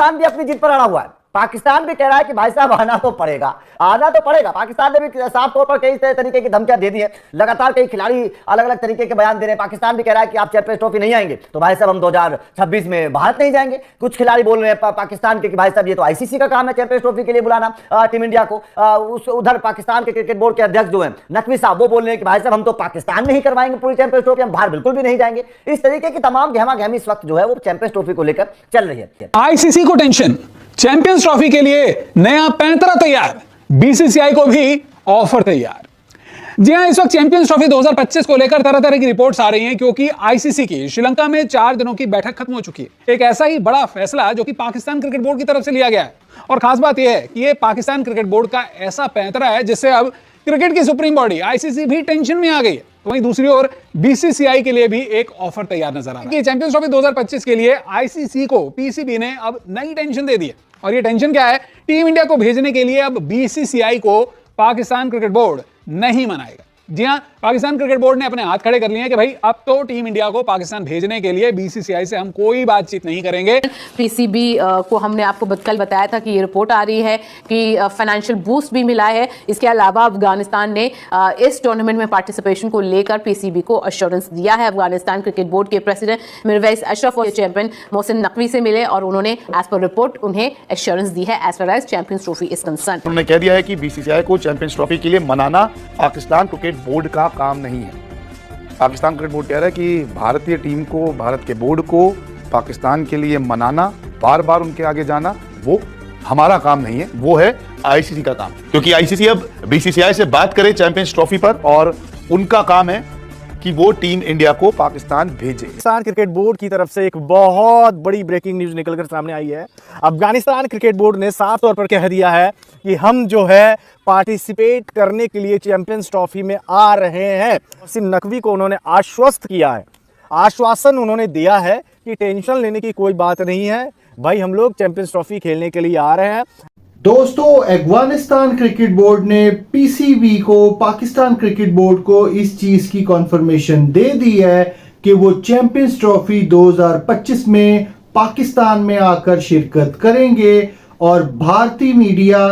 पाकिस्तान भी अपनी जिद पर अड़ा हुआ है। पाकिस्तान भी कह रहा है कि भाई साहब आना तो पड़ेगा, आना तो पड़ेगा। पाकिस्तान ने भी साफ तौर पर कई तरीके की धमकियां दे दी है। लगातार कई खिलाड़ी अलग अलग तरीके के बयान दे रहे हैं। पाकिस्तान भी कह रहा है कि आप चैंपियंस ट्रॉफी नहीं आएंगे तो भाई साहब हम 2026 में भारत नहीं जाएंगे। कुछ खिलाड़ी बोल रहे हैं पाकिस्तान के कि भाई साहब ये तो आईसीसी का काम है चैंपियंस ट्रॉफी के लिए बुलाना टीम इंडिया को। उधर पाकिस्तान के क्रिकेट बोर्ड के अध्यक्ष जो है नकवी साहब, वो बोल रहे हैं कि भाई साहब हम तो पाकिस्तान में ही करवाएंगे पूरी चैंपियंस ट्रॉफी, हम बाहर बिल्कुल भी नहीं जाएंगे। इस तरीके की तमाम गहमा गहमी इस वक्त जो है वो चैंपियंस ट्रॉफी को लेकर चल रही है। आईसीसी को टेंशन, चैंपियंस ट्रॉफी के लिए नया पैंतरा तैयार, बीसीसीआई को भी ऑफर तैयार। जी हां, इस वक्त चैंपियंस ट्रॉफी 2025 को लेकर तरह तरह की रिपोर्ट्स आ रही हैं क्योंकि आईसीसी की श्रीलंका में 4 दिनों की बैठक खत्म हो चुकी है। एक ऐसा ही बड़ा फैसला जो कि पाकिस्तान क्रिकेट बोर्ड की तरफ से लिया गया है, और खास बात यह है कि यह पाकिस्तान क्रिकेट बोर्ड का ऐसा पैंतरा है जिससे अब क्रिकेट की सुप्रीम बॉडी आईसीसी भी टेंशन में आ गई है। तो वहीं दूसरी ओर बीसीसीआई के लिए भी एक ऑफर तैयार नजर आ रहा है। चैंपियंस ट्रॉफी 2025 के लिए आईसीसी को पीसीबी ने अब नई टेंशन दे दी है, और ये टेंशन क्या है? टीम इंडिया को भेजने के लिए अब बीसीसीआई को पाकिस्तान क्रिकेट बोर्ड नहीं मनाएगा। जी हां, पाकिस्तान क्रिकेट बोर्ड ने अपने हाथ खड़े कर लिए हैं कि भाई अब तो टीम इंडिया को पाकिस्तान भेजने के लिए बीसीसीआई से हम कोई बातचीत नहीं करेंगे। पीसीबी को हमने आपको कल बताया था कि ये रिपोर्ट आ रही है कि फाइनेंशियल बूस्ट भी मिला है। इसके अलावा अफगानिस्तान ने इस टूर्नामेंट में पार्टिसिपेशन को लेकर पीसीबी को अश्योरेंस दिया है। अफगानिस्तान क्रिकेट बोर्ड के प्रेसिडेंट मिरवैस अशरफ और चैंपियन मोहसिन नकवी से मिले और उन्होंने एज पर रिपोर्ट उन्हें एश्योरेंस दी है as far as Champions Trophy is concern. उन्होंने कह दिया है कि बीसीसीआई को चैंपियंस ट्रॉफी के लिए मनाना पाकिस्तान क्रिकेट बोर्ड का काम नहीं है। पाकिस्तान क्रिकेट बोर्ड कह रहा है कि भारतीय टीम को, भारत के बोर्ड को पाकिस्तान के लिए मनाना, बार बार उनके आगे जाना, वो हमारा काम नहीं है, वो है आईसीसी का काम। क्योंकि आईसीसी अब बीसीसीआई से बात करे चैंपियंस ट्रॉफी पर, और उनका काम है कि वो टीम इंडिया को पाकिस्तान भेजे। पाकिस्तान क्रिकेट बोर्ड की तरफ से एक बहुत बड़ी ब्रेकिंग न्यूज निकलकर सामने आई है। अफगानिस्तान क्रिकेट बोर्ड ने साफ तौर पर कह दिया है कि हम जो है पार्टिसिपेट करने के लिए चैंपियंस ट्रॉफी में आ रहे हैं। मोहसिन नकवी को उन्होंने आश्वस्त किया है, आश्वासन उन्होंने दिया है कि टेंशन लेने की कोई बात नहीं है भाई, हम लोग चैंपियंस ट्रॉफी खेलने के लिए आ रहे हैं। दोस्तों, अफगानिस्तान क्रिकेट बोर्ड ने पीसीबी को, पाकिस्तान क्रिकेट बोर्ड को इस चीज की कॉन्फर्मेशन दे दी है कि वो चैंपियंस ट्रॉफी 2025 में पाकिस्तान में आकर शिरकत करेंगे। और भारतीय मीडिया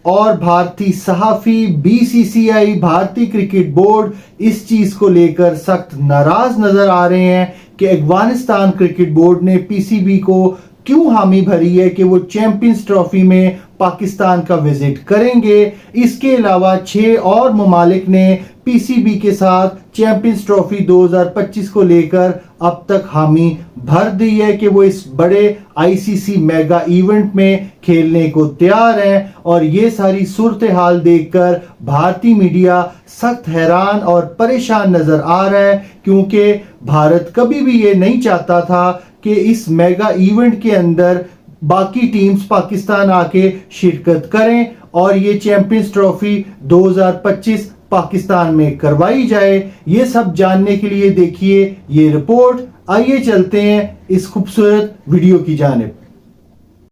और भारतीय सहाफ़ी, बीसीसीआई, भारतीय क्रिकेट बोर्ड इस चीज को लेकर सख्त नाराज नजर आ रहे हैं कि अफगानिस्तान क्रिकेट बोर्ड ने पीसीबी को क्यों हामी भरी है कि वो चैंपियंस ट्रॉफी में पाकिस्तान का विजिट करेंगे। इसके अलावा 6 और ममालिक ने पीसीबी के साथ चैंपियंस ट्रॉफी 2025 को लेकर अब तक हामी भर दी है कि वो इस बड़े आईसीसी मेगा इवेंट में खेलने को तैयार हैं। और ये सारी सूरत हाल देखकर भारतीय मीडिया सख्त हैरान और परेशान नजर आ रहा है, क्योंकि भारत कभी भी ये नहीं चाहता था कि इस मेगा इवेंट के अंदर बाकी टीम्स पाकिस्तान आके शिरकत करें और ये चैंपियंस ट्रॉफी 2025 पाकिस्तान में करवाई जाए। ये सब जानने के लिए देखिए ये रिपोर्ट। आइए चलते हैं इस खूबसूरत वीडियो की जानिब।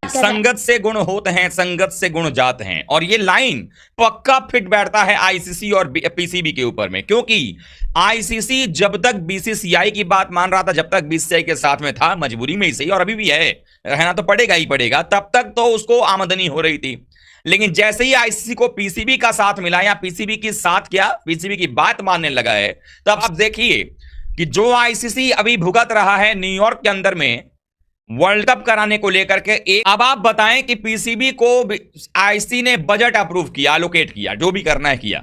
संगत से गुण होते हैं, संगत से गुण जाते हैं, और ये लाइन पक्का फिट बैठता है आईसीसी और पीसीबी के ऊपर में, क्योंकि आईसीसी जब तक बीसीसीआई की बात मान रहा था, जब तक बीसीसीआई के साथ में था, मजबूरी में ही सही और अभी भी है, रहना तो पड़ेगा ही पड़ेगा, तब तक तो उसको आमदनी हो रही थी। लेकिन जैसे ही आईसीसी को पीसीबी का साथ मिला या पीसीबी की साथ क्या पीसीबी की बात मानने लगा है, तब आप देखिए कि जो आईसीसी अभी भुगत रहा है न्यूयॉर्क के अंदर में वर्ल्ड कप कराने को लेकर के, अब आप बताएं कि पीसीबी को आईसीसी ने बजट अप्रूव किया, एलोकेट किया, जो भी करना है किया,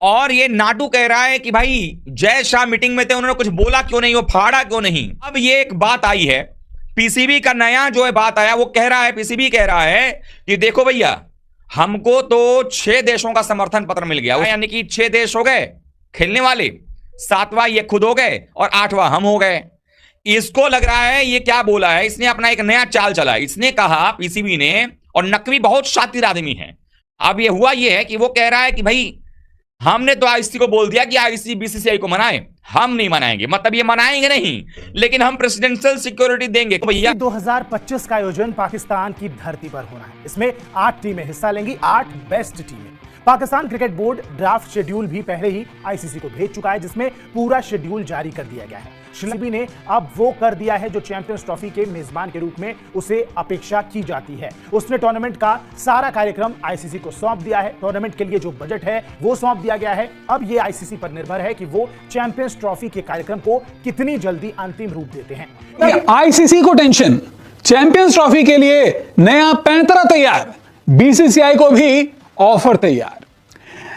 और ये नाटू कह रहा है कि भाई जय शाह मीटिंग में थे, उन्होंने कुछ बोला क्यों नहीं, वो फाड़ा क्यों नहीं। अब ये एक बात आई है, पीसीबी का नया जो है बात आया, वो कह रहा है, पीसीबी कह रहा है कि देखो भैया हमको तो 6 देशों का समर्थन पत्र मिल गया, यानी कि 6 देश हो गए खेलने वाले, 7वां ये खुद हो गए और 8वां हम हो गए। इसको लग रहा है ये क्या बोला है, इसने अपना एक नया चाल चला। इसने कहा पीसीबी ने, और नकवी बहुत शातिर आदमी है, अब ये हुआ ये है कि वो कह रहा है कि भाई हमने तो आईसीसी को बोल दिया कि आईसीसी बीसीसीआई को मनाए, हम नहीं मनाएंगे, मतलब ये मनाएंगे नहीं, लेकिन हम प्रेसिडेंशियल सिक्योरिटी देंगे भैया। 2025 का आयोजन पाकिस्तान की धरती पर होना है। इसमें 8 टीमें हिस्सा लेंगी, 8 बेस्ट टीमें। Pakistan cricket board draft schedule भी पहले ही आईसीसी को भेज चुका है, जिसमें पूरा शेड्यूल जारी कर दिया गया है। श्रीलंका ने अब वो कर दिया है जो चैंपियंस ट्रॉफी के मेजबान के रूप में उसे अपेक्षा की जाती है। उसने टूर्नामेंट का सारा कार्यक्रम आईसीसी को सौंप दिया है। टूर्नामेंट के लिए जो बजट है वो सौंप दिया गया है। अब ये आईसीसी पर निर्भर है कि वो चैंपियंस ट्रॉफी के कार्यक्रम को कितनी जल्दी अंतिम रूप देते हैं। आईसीसी को टेंशन, चैंपियंस ट्रॉफी के लिए नया पैंतरा तैयार, बीसीसीआई को भी ऑफर तैयार।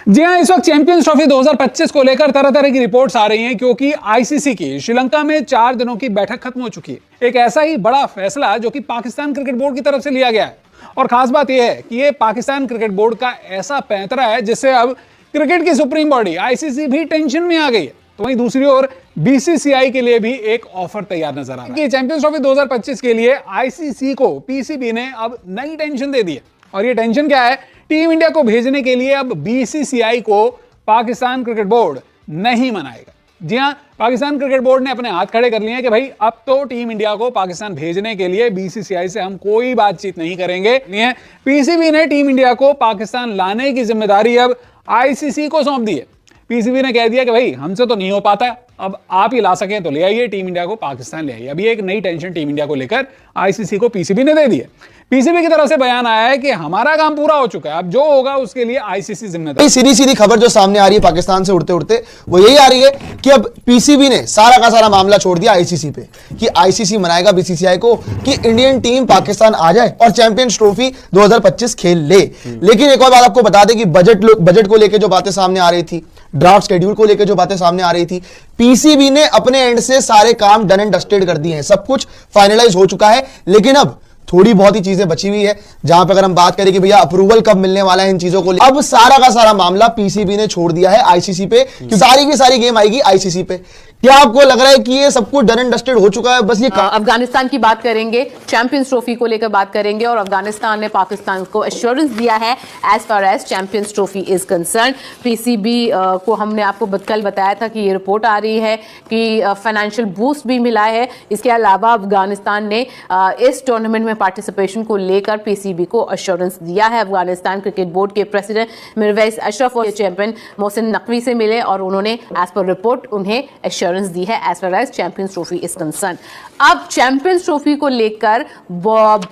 जी हां, इस वक्त चैंपियंस ट्रॉफी 2025 को लेकर तरह तरह की रिपोर्ट्स आ रही हैं, क्योंकि आईसीसी की श्रीलंका में 4 दिनों की बैठक खत्म हो चुकी है। एक ऐसा ही बड़ा फैसला जो कि पाकिस्तान क्रिकेट बोर्ड की तरफ से लिया गया है, और खास बात यह है कि यह पाकिस्तान क्रिकेट बोर्ड का ऐसा पैंतरा है जिससे अब क्रिकेट की सुप्रीम बॉडी आईसीसी भी टेंशन में आ गई है। तो वहीं दूसरी ओर बीसीसीआई के लिए भी एक ऑफर तैयार नजर आ रहा है। चैंपियंस ट्रॉफी 2025 के लिए आईसीसी को पीसीबी ने अब नई टेंशन दे दी है, और ये टेंशन क्या है? टीम इंडिया को भेजने के लिए अब बीसीसीआई को पाकिस्तान क्रिकेट बोर्ड नहीं मनाएगा। जी हां, पाकिस्तान क्रिकेट बोर्ड ने अपने हाथ खड़े कर लिए हैं कि भाई अब तो टीम इंडिया को पाकिस्तान भेजने के लिए बीसीसीआई से हम कोई बातचीत नहीं करेंगे। पीसीबी ने टीम इंडिया को पाकिस्तान लाने की जिम्मेदारी अब आईसीसी को सौंप दी है। पीसीबी ने कह दिया कि भाई हमसे तो नहीं हो पाता, अब आप ही ला सकें तो ले आइए, टीम इंडिया को पाकिस्तान ले आइए। अभी एक नई टेंशन टीम इंडिया को लेकर आईसीसी को पीसीबी ने दे दी है। पीसीबी की तरफ से बयान आया है कि हमारा काम पूरा हो चुका है, अब जो होगा उसके लिए आईसीसी जिम्मेदार। सीधी सीधी खबर जो सामने आ रही है पाकिस्तान से उड़ते उड़ते वो यही आ रही है कि अब पीसीबी ने सारा का सारा मामला छोड़ दिया आईसीसी पे, कि आईसीसी मनाएगा बीसीसीआई को कि इंडियन टीम पाकिस्तान आ जाए और चैंपियंस ट्रॉफी 2025 खेल ले। लेकिन एक और बात आपको बता दें कि बजट को लेकर जो बातें सामने आ रही थी, ड्राफ्ट शेड्यूल को लेकर जो बातें सामने आ रही थी, पीसीबी ने अपने एंड से सारे काम डन एंड डस्टेड कर दिए हैं, सब कुछ फाइनलाइज हो चुका है। लेकिन अब थोड़ी बहुत ही चीजें बची हुई है, जहां पे अगर हम बात करें कि भैया अप्रूवल कब मिलने वाला है इन चीजों को, अब सारा का सारा मामला पीसीबी ने छोड़ दिया है आईसीसी पे, कि सारी की सारी गेम आएगी आईसीसी पे। क्या आपको लग रहा है कि ये सब कुछ डन एंड डस्टेड हो चुका है? बस ये अफगानिस्तान की बात करेंगे, चैंपियंस ट्रॉफी को लेकर बात करेंगे, और अफगानिस्तान ने पाकिस्तान को एश्योरेंस दिया है as far as Champions Trophy is concern. PCB को हमने आपको कल बताया था कि ये रिपोर्ट आ रही है कि फाइनेंशियल बूस्ट भी मिला है। इसके अलावा अफगानिस्तान ने इस टूर्नामेंट में पार्टिसिपेशन को लेकर पीसीबी को एश्योरेंस दिया है। अफगानिस्तान क्रिकेट बोर्ड के प्रेसिडेंट मिरवैस अशरफ और चैंपियन मोहसिन नकवी से मिले, और उन्होंने एज पर रिपोर्ट उन्हें एश्योरेंस दी है as far as Champions Trophy is concern. अब चैंपियंस ट्रॉफी को लेकर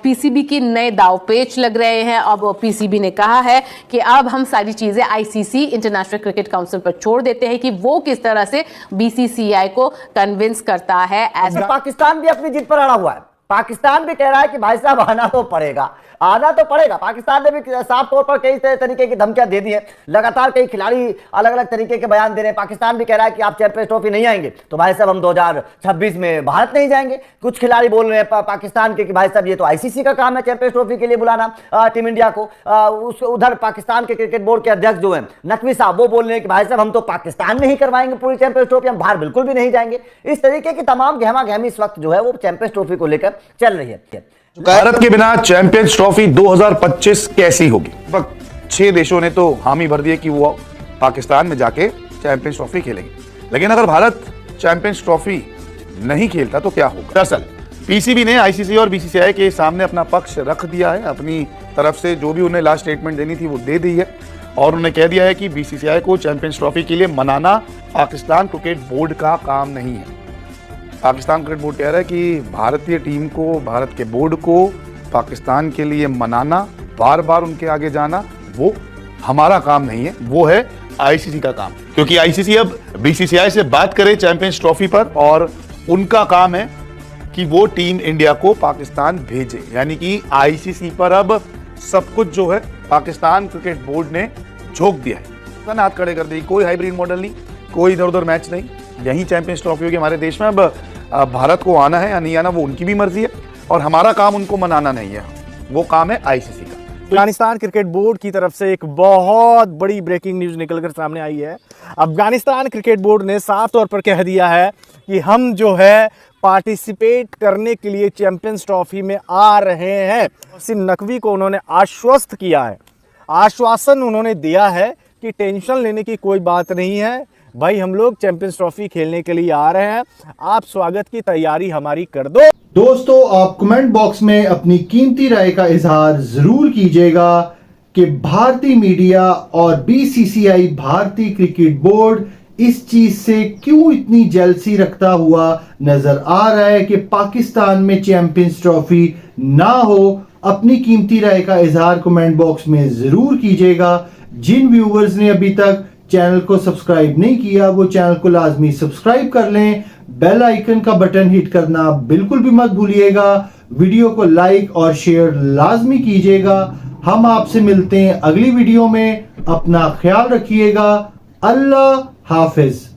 पीसीबी की नए दाव पेच लग रहे हैं। अब पीसीबी ने कहा है कि अब हम सारी चीजें आईसीसी इंटरनेशनल क्रिकेट काउंसिल पर छोड़ देते हैं कि वो किस तरह से बीसीसीआई को कन्विंस करता है। पाकिस्तान भी अपनी जिद पर अड़ा हुआ है। पाकिस्तान भी कह रहा है कि भाई साहब आना तो पड़ेगा, आना तो पड़ेगा। पाकिस्तान ने भी साफ तौर पर कई तरीके की धमकियां दे दी है। लगातार कई खिलाड़ी अलग अलग तरीके के बयान दे रहे हैं। पाकिस्तान भी कह रहा है कि आप चैंपियंस ट्रॉफी नहीं आएंगे तो भाई साहब हम 2026 में भारत नहीं जाएंगे। कुछ खिलाड़ी बोल रहे हैं पाकिस्तान के कि भाई साहब ये तो आईसीसी का काम है चैंपियंस ट्रॉफी के लिए बुलाना टीम इंडिया को। उधर पाकिस्तान के क्रिकेट बोर्ड के अध्यक्ष जो है नकवी साहब, वो बोल रहे हैं कि भाई साहब हम तो पाकिस्तान में ही करवाएंगे पूरी चैंपियंस ट्रॉफी, हम बाहर बिल्कुल भी नहीं जाएंगे। इस तरीके की तमाम गहमा गहमी इस वक्त जो है वो चैंपियंस ट्रॉफी को लेकर चल रही है। भारत के बिना चैंपियंस ट्रॉफी 2025 कैसी होगी? 6 देशों ने तो हामी भर दिए कि वो पाकिस्तान में जाके चैंपियंस ट्रॉफी खेलेंगे। लेकिन अगर भारत चैंपियंस ट्रॉफी नहीं खेलता तो क्या होगा? दरअसल पीसीबी ने आईसीसी और बीसीसीआई के सामने अपना पक्ष रख दिया है। अपनी तरफ से जो भी उन्हें लास्ट स्टेटमेंट देनी थी वो दे दी है, और उन्होंने कह दिया है कि बीसीसीआई को चैंपियंस ट्रॉफी के लिए मनाना पाकिस्तान क्रिकेट बोर्ड का काम नहीं है। पाकिस्तान क्रिकेट बोर्ड कह रहा है कि भारतीय टीम को, भारत के बोर्ड को पाकिस्तान के लिए मनाना, बार बार उनके आगे जाना, वो हमारा काम नहीं है, वो है आईसीसी का काम। क्योंकि आईसीसी अब बीसीसीआई से बात करे चैंपियंस ट्रॉफी पर, और उनका काम है कि वो टीम इंडिया को पाकिस्तान भेजे। यानी कि आईसीसी पर अब सब कुछ जो है पाकिस्तान क्रिकेट बोर्ड ने झोंक दिया है, हाथ खड़े कर दी। कोई हाइब्रिड मॉडल नहीं, कोई इधर उधर मैच नहीं, यही चैंपियंस ट्रॉफी होगी हमारे देश में। अब भारत को आना है या नहीं आना वो उनकी भी मर्जी है, और हमारा काम उनको मनाना नहीं है, वो काम है आईसीसी का। अफगानिस्तान क्रिकेट बोर्ड की तरफ से एक बहुत बड़ी ब्रेकिंग न्यूज निकलकर सामने आई है। अफगानिस्तान क्रिकेट बोर्ड ने साफ तौर पर कह दिया है कि हम जो है पार्टिसिपेट करने के लिए चैंपियंस ट्रॉफी में आ रहे हैं। मोहसिन नकवी को उन्होंने आश्वस्त किया है, आश्वासन उन्होंने दिया है कि टेंशन लेने की कोई बात नहीं है, भाई हम लोग चैंपियंस ट्रॉफी खेलने के लिए आ रहे हैं, आप स्वागत की तैयारी हमारी कर दो। दोस्तों, आप कमेंट बॉक्स में अपनी कीमती राय का इजहार जरूर कीजिएगा कि भारतीय मीडिया और बीसीसीआई भारतीय क्रिकेट बोर्ड इस चीज से क्यों इतनी जेलसी रखता हुआ नजर आ रहा है कि पाकिस्तान में चैंपियंस ट्रॉफी ना हो। अपनी कीमती राय का इजहार कमेंट बॉक्स में जरूर कीजिएगा। जिन व्यूवर्स ने अभी तक चैनल को सब्सक्राइब नहीं किया वो चैनल को लाजमी सब्सक्राइब कर लें, बेल आइकन का बटन हिट करना बिल्कुल भी मत भूलिएगा, वीडियो को लाइक और शेयर लाजमी कीजिएगा। हम आपसे मिलते हैं अगली वीडियो में, अपना ख्याल रखिएगा। अल्लाह हाफिज।